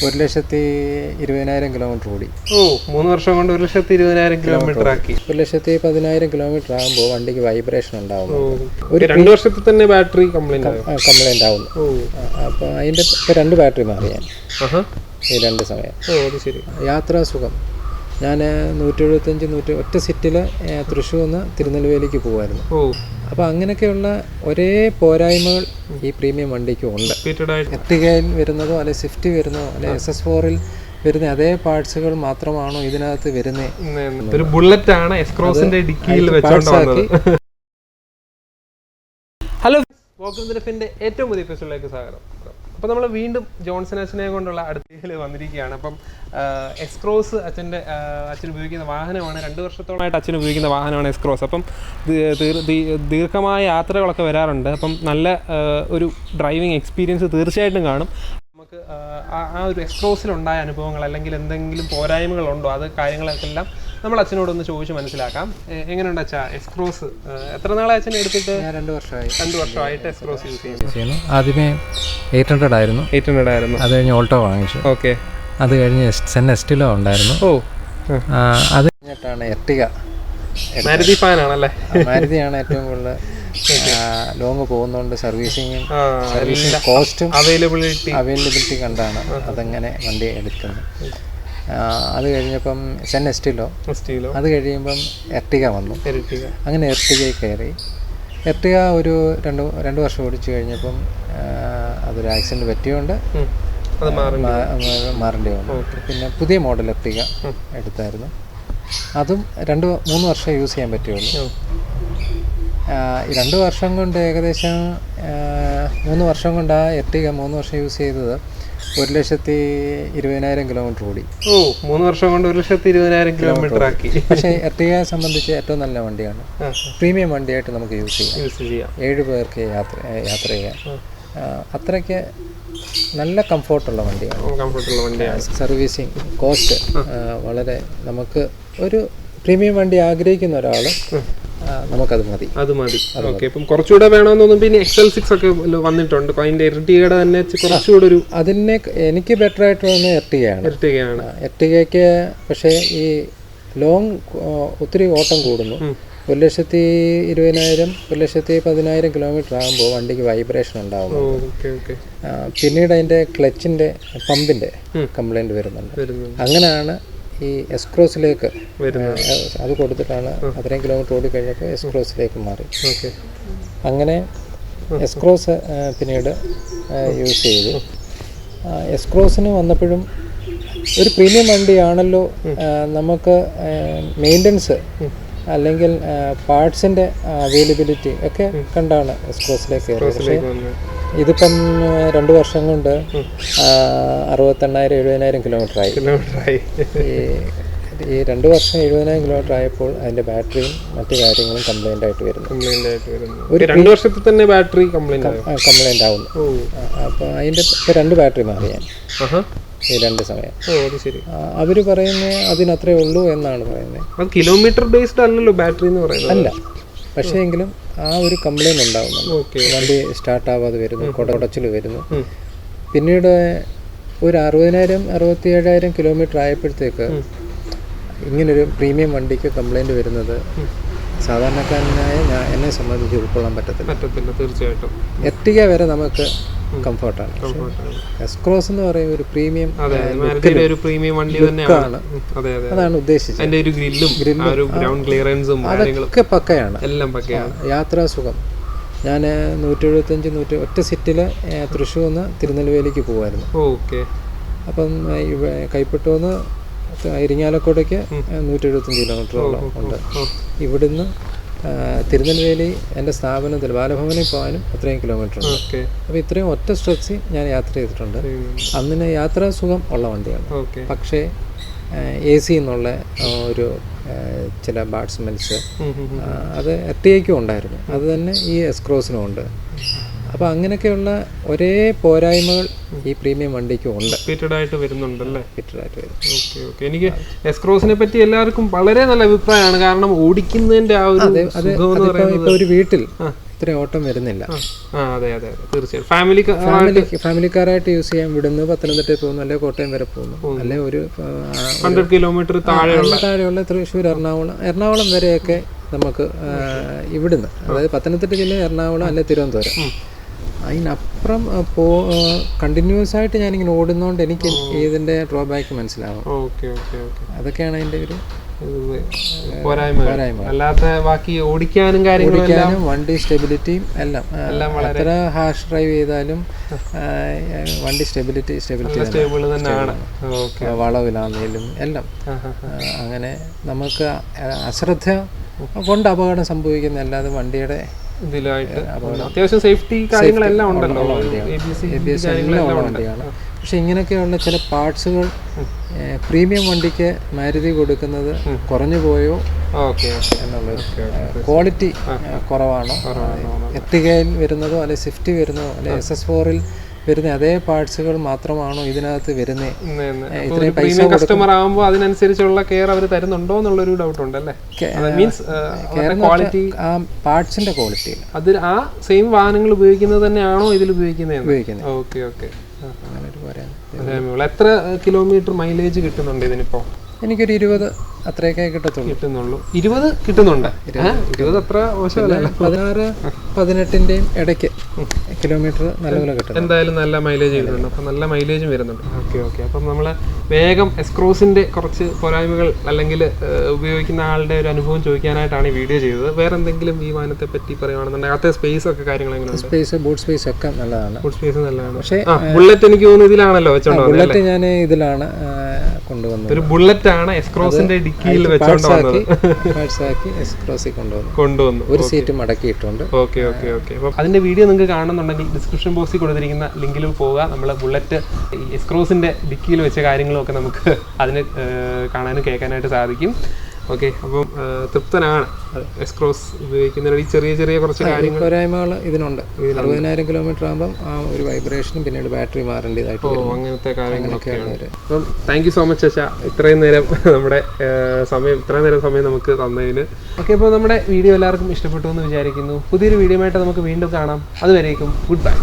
1,20,000 kilometre ഓടി. ഓ 3 വർഷം കൊണ്ട് 1,20,000 കിലോമീറ്റർ ആക്കി. 1,10,000 കിലോമീറ്റർ ആകുമ്പോൾ വണ്ടിക്ക് വൈബ്രേഷൻ ഉണ്ടാവും. ഒരു 2 വർഷത്തിൽ തന്നെ ബാറ്ററി കംപ്ലൈന്റ് ആവുന്നു. അപ്പോൾ അതിൻ്റെ ഇപ്പോൾ 2 ബാറ്ററി മാറിയാൻ ഈ 2 സമയം. യാത്രാ സുഖം. ഞാൻ 175 ഒറ്റ സിറ്റിൽ തൃശ്ശൂർ നിന്ന് തിരുനെൽവേലിക്ക് പോകുമായിരുന്നു. അപ്പോൾ അങ്ങനെയൊക്കെയുള്ള ഒരേ പോരായ്മകൾ ഈ പ്രീമിയം വണ്ടിക്കും ഉണ്ട്. എർട്ടിഗയിൽ വരുന്നതോ അല്ലെങ്കിൽ സ്വിഫ്റ്റ് വരുന്നതോ അല്ലെങ്കിൽ SS4-ൽ വരുന്ന അതേ പാർട്സുകൾ മാത്രമാണോ ഇതിനകത്ത് വരുന്നത്? ഒരു ബുള്ളറ്റ് ആണ് എസ്-ക്രോസിന്റെ ഡിക്കിയിൽ വെച്ചോണ്ട് വന്നത്. ഹലോ, വോക്കിന്റെ ഏറ്റവും പുതിയ എപ്പിസോഡിലേക്ക് സ്വാഗതം. അപ്പോൾ നമ്മൾ വീണ്ടും ജോൺസൺ അച്ഛനെ കൊണ്ടുള്ള അടുത്തതിൽ വന്നിരിക്കുകയാണ്. അപ്പം എസ്-ക്രോസ് അച്ഛൻ ഉപയോഗിക്കുന്ന വാഹനമാണ്. 2 വർഷത്തോളമായിട്ട് അച്ഛൻ ഉപയോഗിക്കുന്ന വാഹനമാണ് എസ്-ക്രോസ്. അപ്പം ദീർഘമായ യാത്രകളൊക്കെ വരാറുണ്ട്. അപ്പം നല്ല ഒരു ഡ്രൈവിംഗ് എക്സ്പീരിയൻസ് തീർച്ചയായിട്ടും കാണും. നമുക്ക് ആ ഒരു എസ്-ക്രോസിലുണ്ടായ അനുഭവങ്ങൾ അല്ലെങ്കിൽ എന്തെങ്കിലും പോരായ്മകളുണ്ടോ, അത് കാര്യങ്ങളൊക്കെല്ലാം നമ്മൾ അച്ഛനോടൊന്ന് ചോദിച്ച് മനസ്സിലാക്കാം. എങ്ങനെയുണ്ട് അച്ഛാ എസ്-ക്രോസ്? എത്ര നാളെ അച്ഛനെ എടുത്തിട്ട്? 2 വർഷമായി. 2 വർഷമായിട്ട് എസ്-ക്രോസ് യൂസ് ചെയ്യുന്നു. ആദ്യമേ 800 ആയിരുന്നു. അത് കഴിഞ്ഞ് ഓൾട്ടോ വാങ്ങിച്ചു. ഓക്കെ. അത് കഴിഞ്ഞ് എസ്റ്റിലോ ഉണ്ടായിരുന്നു. അത് കഴിഞ്ഞിട്ടാണ് എർട്ടിഗ. മാരുതി ഫാനാണല്ലേ? മാരുതിയാണ് ഏറ്റവും കൂടുതൽ ലോങ് പോകുന്നതുകൊണ്ട് സർവീസിങ്ങും കോസ്റ്റും അവൈലബിലിറ്റി കണ്ടാണ് അതങ്ങനെ വണ്ടി എടുക്കുന്നത്. അത് കഴിഞ്ഞപ്പം എസ്റ്റിലോ, അത് കഴിയുമ്പം എർട്ടിഗ വന്നു. അങ്ങനെ എർട്ടിഗയിൽ കയറി. എർട്ടിഗ ഒരു 2 വർഷം ഓടിച്ചു കഴിഞ്ഞപ്പം അതൊരു ആക്സിഡൻറ്റ് പറ്റിയോണ്ട് മാറേണ്ടി വന്നു. പിന്നെ പുതിയ മോഡൽ എർട്ടിഗ എടുത്തായിരുന്നു. അതും 2-3 വർഷം യൂസ് ചെയ്യാൻ പറ്റുള്ളൂ. 2 വർഷം കൊണ്ട് ഏകദേശം 3 വർഷം കൊണ്ട് ആ എർട്ടിഗ 3 വർഷം യൂസ് ചെയ്തത് 1,20,000 കിലോമീറ്റർ ഓടി. 3 വർഷം കൊണ്ട് 1,20,000 കിലോമീറ്റർ ആക്കി. പക്ഷേ എർട്ടിഗയെ സംബന്ധിച്ച് ഏറ്റവും നല്ല വണ്ടിയാണ്. പ്രീമിയം വണ്ടിയായിട്ട് നമുക്ക് യൂസ് ചെയ്യാം. 7 പേർക്ക് യാത്ര ചെയ്യാം. അത്രയ്ക്ക് നല്ല കംഫോർട്ടുള്ള വണ്ടിയാണ്. സർവീസിങ് കോസ്റ്റ് വളരെ, നമുക്ക് ഒരു പ്രീമിയം വണ്ടി ആഗ്രഹിക്കുന്ന ഒരാൾ നമുക്കത് മതി. ഓക്കെ. ഇപ്പം കുറച്ചുകൂടെ വേണമെന്നൊന്നും പിന്നെ XL6 ഒക്കെ വന്നിട്ടുണ്ട്. അതിന്റെ എർട്ടിഗയുടെ തന്നെ കുറച്ചുകൂടെ ഒരു അതിനെ എനിക്ക് ബെറ്റർ ആയിട്ട് തോന്നുന്നത് എർട്ടിഗയാണ്. എർട്ടിഗയ്ക്ക് പക്ഷേ ഈ ലോങ് ഒത്തിരി ഓട്ടം കൂടുന്നു. 1,20,000 1,10,000 കിലോമീറ്റർ ആകുമ്പോൾ വണ്ടിക്ക് വൈബ്രേഷൻ ഉണ്ടാകുന്നു. പിന്നീട് അതിൻ്റെ ക്ലച്ചിൻ്റെ പമ്പിൻ്റെ കംപ്ലൈൻറ്റ് വരുന്നുണ്ട്. അങ്ങനെയാണ് ഈ എസ്-ക്രോസിലേക്ക് അത് കൊടുത്തിട്ടാണ് അത്രയും കിലോമീറ്റർ ഓടിക്കഴിഞ്ഞപ്പോൾ എസ്-ക്രോസിലേക്ക് മാറി. അങ്ങനെ എസ്-ക്രോസ് പിന്നീട് യൂസ് ചെയ്തു. എസ്-ക്രോസിന് വന്നപ്പോഴും ഒരു പ്രീമിയം വണ്ടിയാണല്ലോ, നമുക്ക് മെയിൻ്റനൻസ് അല്ലെങ്കിൽ പാർട്സിൻ്റെ അവൈലബിലിറ്റി ഒക്കെ കണ്ടാണ് എസ്-ക്രോസിലേക്ക് കയറിയത്. പക്ഷേ ഇതിപ്പം 2 വർഷം കൊണ്ട് 68,000-70,000 കിലോമീറ്റർ ആയി. ഈ 2 വർഷം 70,000 കിലോമീറ്റർ ആയപ്പോൾ അതിൻ്റെ ബാറ്ററിയും മറ്റു കാര്യങ്ങളും കംപ്ലൈൻ്റ് ആയിട്ട് വരുന്നു. ഒരു 2 വർഷത്തിൽ തന്നെ ബാറ്ററി കംപ്ലൈൻ്റ് ആവുന്നു. അപ്പോൾ അതിൻ്റെ ഇപ്പോൾ 2 ബാറ്ററി മാറിയാൻ ഈ 2 സമയം. അവർ പറയുന്നത് അതിനത്രേ ഉള്ളൂ എന്നാണ് പറയുന്നത്. കിലോമീറ്റർ ബേസ്ഡ് അല്ലല്ലോ ബാറ്ററി എന്ന് പറയുന്നത്. അല്ല, പക്ഷേ എങ്കിലും ആ ഒരു കംപ്ലൈൻറ്റ് ഉണ്ടാവുന്നുണ്ട്. വണ്ടി സ്റ്റാർട്ടാവാതെ വരുന്നു, കുടച്ചിൽ വരുന്നു. പിന്നീട് ഒരു 60,000-67,000 കിലോമീറ്റർ ആയപ്പോഴത്തേക്ക് ഇങ്ങനൊരു പ്രീമിയം വണ്ടിക്ക് കംപ്ലൈൻറ്റ് വരുന്നത് സാധാരണക്കാരനായ എന്നെ സംബന്ധിച്ച് ഉൾക്കൊള്ളാൻ പറ്റത്തില്ല. തീർച്ചയായിട്ടും എർട്ടിഗ വരെ നമുക്ക് കംഫർട്ടാണ്. എസ്-ക്രോസ് എന്ന് പറയുന്ന ഒരു പ്രീമിയം വണ്ടിയാണ്. അതാണ് ഉദ്ദേശിച്ചത്. അതൊക്കെ പക്കയാണ്. യാത്രാ സുഖം. ഞാൻ 175 ഒറ്റ സിറ്റിൽ തൃശ്ശൂർ നിന്ന് തിരുനെൽവേലിക്ക് പോകുമായിരുന്നു. അപ്പം കൈപ്പറ്റൂന്ന് ഇരിങ്ങാലക്കുടയ്ക്ക് 175 കിലോമീറ്ററോളം ഉണ്ട്. ഇവിടുന്ന് തിരുനെൽവേലി എൻ്റെ സ്ഥാപനത്തിൽ ബാലഭവനിൽ പോകാനും അത്രയും കിലോമീറ്റർ ഉണ്ട്. അപ്പോൾ ഇത്രയും ഒറ്റ സ്ട്രെച്ച് ഞാൻ യാത്ര ചെയ്തിട്ടുണ്ട്. അന്നിന് യാത്രാ സുഖം ഉള്ള വണ്ടിയാണ്. പക്ഷേ AC എന്നുള്ള ഒരു ചില ബാഡ് സ്മെൽസ് അത് എർട്ടിഗയ്ക്കും ഉണ്ടായിരുന്നു. അത് തന്നെ ഈ എസ്-ക്രോസിനും ഉണ്ട്. അപ്പോൾ അങ്ങനെയൊക്കെയുള്ള ഒരേ പോരായ്മകൾ ഈ പ്രീമിയം വണ്ടിക്കും ഉണ്ട്. ഫിറ്റഡായിട്ട് വരുന്നുണ്ടല്ലേ? ഫിറ്റഡായിട്ട് വരും. ഓക്കെ. എനിക്ക് എസ്-ക്രോസിനെ പറ്റി എല്ലാവർക്കും വളരെ നല്ല അഭിപ്രായമാണ്. കാരണം ഓടിക്കുന്നതിൻ്റെ ആ ഒരു ഇപ്പോൾ ഒരു വീട്ടിൽ ഇത്രയും ഓട്ടം വരുന്നില്ല. അതെ അതെ തീർച്ചയായും ഫാമിലിക്കാരായിട്ട് യൂസ് ചെയ്യാൻ വിടുന്നു. പത്തനംതിട്ടയിൽ പോകുന്നു, അല്ലെങ്കിൽ കോട്ടയം വരെ പോകുന്നു, അല്ലെങ്കിൽ ഒരു 100 കിലോമീറ്റർ താഴെയുള്ള തൃശ്ശൂർ, എറണാകുളം വരെയൊക്കെ നമുക്ക് ഇവിടുന്ന്, അതായത് പത്തനംതിട്ട ജില്ല, എറണാകുളം അല്ലെങ്കിൽ തിരുവനന്തപുരം, അതിനപ്പുറം കണ്ടിന്യൂസ് ആയിട്ട് ഞാനിങ്ങനെ ഓടുന്നതുകൊണ്ട് എനിക്ക് ഇതിൻ്റെ ഡ്രോബാക്ക് മനസ്സിലാവും. അതൊക്കെയാണ് അതിൻ്റെ ഒരു പോരായ്മ. അല്ലാത്ത ബാക്കി ഓടിക്കാനും കാര്യങ്ങളും വണ്ടി സ്റ്റെബിലിറ്റിയും എല്ലാം എത്ര ഹാഷ് ഡ്രൈവ് ചെയ്താലും വണ്ടി സ്റ്റെബിലിറ്റി തന്നെയാണ്. വളവിലാണെങ്കിലും എല്ലാം അങ്ങനെ നമുക്ക് അശ്രദ്ധ കൊണ്ട് അപകടം സംഭവിക്കുന്ന, അല്ലാതെ വണ്ടിയുടെ ഇതിലായിട്ട് അത്യാവശ്യം സേഫ്റ്റി കാര്യങ്ങളെല്ലാം ഉണ്ടല്ലോ, വണ്ടിയാണ്. പക്ഷെ ഇങ്ങനെയൊക്കെയുള്ള ചില പാർട്സുകൾ പ്രീമിയം വണ്ടിക്ക് മാരുതി കൊടുക്കുന്നത് കുറഞ്ഞു പോയോ എന്നുള്ളത്. ക്വാളിറ്റി കുറവാണോ, എർട്ടിഗയിൽ വരുന്നതോ അല്ലെങ്കിൽ സ്വിഫ്റ്റ് വരുന്നതോ അല്ലെങ്കിൽ SS4-ൽ വരുന്ന അതേ പാർട്സുകൾ മാത്രമാണോ ഇതിനകത്ത് വരുന്നത്? ഇത്രയും പൈസ കസ്റ്റമർ ആകുമ്പോൾ അതിനനുസരിച്ചുള്ള കെയർ അവർ തരുന്നുണ്ടോ എന്നുള്ളൊരു ഡൗട്ട് ഉണ്ടല്ലേ? ക്വാളിറ്റി, ആ പാർട്സിന്റെ ക്വാളിറ്റി അത് ആ സെയിം വാഹനങ്ങൾ ഉപയോഗിക്കുന്നത് തന്നെയാണോ ഇതിൽ ഉപയോഗിക്കുന്നത്? Okay okay. എത്ര കിലോമീറ്റർ മൈലേജ് കിട്ടുന്നുണ്ട് ഇതിനിപ്പോ? എനിക്കൊരു 20 അത്രയൊക്കെ കിട്ടുന്നുള്ളൂ. 20 കിട്ടുന്നുണ്ട്. 20 അത്ര മോശമല്ല. 16-18 ഇടയ്ക്ക് കിലോമീറ്റർ നല്ലപോലെ കിട്ടും. എന്തായാലും നല്ല മൈലേജ് കിട്ടുന്നുണ്ട്. അപ്പം നല്ല മൈലേജും വരുന്നുണ്ട്. ഓക്കെ. അപ്പം നമ്മൾ വേഗം എസ്-ക്രോസിൻ്റെ കുറച്ച് പോരായ്മകൾ അല്ലെങ്കിൽ ഉപയോഗിക്കുന്ന ആളുടെ ഒരു അനുഭവം ചോദിക്കാനായിട്ടാണ് ഈ വീഡിയോ ചെയ്തത്. വേറെ എന്തെങ്കിലും ഈ വാഹനത്തെ പറ്റി പറയുകയാണെന്നുണ്ടെങ്കിൽ അകത്തെ സ്പേസ് ഒക്കെ കാര്യങ്ങൾ എങ്ങനെയാണ്? ബൂട്ട് സ്പേസ് ഒക്കെ നല്ലതാണ്. ബൂട്ട് സ്പേസ് നല്ലതാണ്. പക്ഷേ ബുള്ളറ്റ് എനിക്ക് തോന്നുന്നു ഇതിലാണല്ലോ വെച്ചോണ്ടോ? ബുള്ളറ്റ് ഞാൻ ഇതിലാണ് കൊണ്ടുവന്നത്. ഒരു ബുള്ളറ്റ് ആണ് എസ്-ക്രോസിന്റെ ഡിക്കിയിൽ വെച്ചോണ്ട് വന്നത്. കൊണ്ടുവന്നു. ഒരു സീറ്റ് മടക്കിയിട്ടുണ്ട്. ഓക്കെ. അപ്പം അതിന്റെ വീഡിയോ നിങ്ങൾക്ക് കാണുന്നുണ്ടെങ്കിൽ ഡിസ്ക്രിപ്ഷൻ ബോക്സിൽ കൊടുത്തിരിക്കുന്ന ലിങ്കിൽ പോവുക. നമ്മൾ ബുള്ളറ്റ് എസ്-ക്രോസിന്റെ ഡിക്കിയിൽ വെച്ച കാര്യങ്ങളും ഒക്കെ നമുക്ക് അതിന് കാണാനും കേൾക്കാനായിട്ട് സാധിക്കും. ഓക്കെ. അപ്പം തൃപ്തനാണ് എസ്-ക്രോസ് ഉപയോഗിക്കുന്ന ഈ ചെറിയ കുറച്ച് കാര്യങ്ങൾ, പോരായ്മകൾ ഇതിനുണ്ട്. 60,000 കിലോമീറ്റർ ആകുമ്പോൾ ആ ഒരു വൈബ്രേഷനും പിന്നീട് ബാറ്ററി മാറേണ്ടതായിട്ട് അങ്ങനത്തെ കാര്യങ്ങളൊക്കെയാണ്. അപ്പം താങ്ക് യു സോ മച്ച് ചച്ച, ഇത്രയും നേരം സമയം നമുക്ക് തന്നതിന്. ഓക്കെ. അപ്പോൾ നമ്മുടെ വീഡിയോ എല്ലാവർക്കും ഇഷ്ടപ്പെട്ടു എന്ന് വിചാരിക്കുന്നു. പുതിയൊരു വീഡിയോ ആയിട്ട് നമുക്ക് വീണ്ടും കാണാം. അതുവരേക്കും ഗുഡ് ബൈ.